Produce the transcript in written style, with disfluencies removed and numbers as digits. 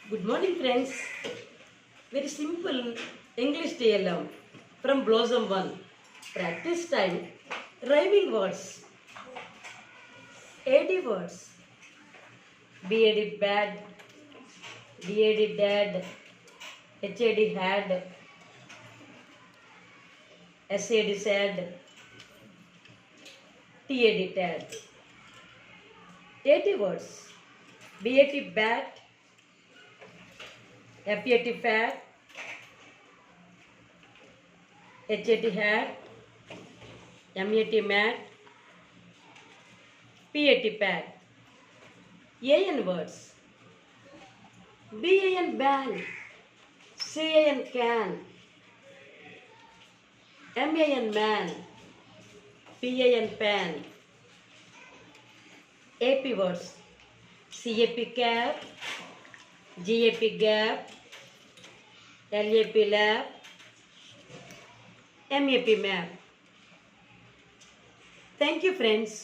Good morning, friends. Very simple English TLM from Blossom 1. Practice time. Rhyming words. AD words. BAD bad. DAD dad. HAD had. SAD sad. TAD tad. AT words. BAT bat. FAT fat. HAT hat. MAT mat. PAT pad. AN words. BAN ban. CAN can. MAN man. PAN pan. AP words. CAP cap. GAP gap. LAP lap. MAP map. Thank you, friends.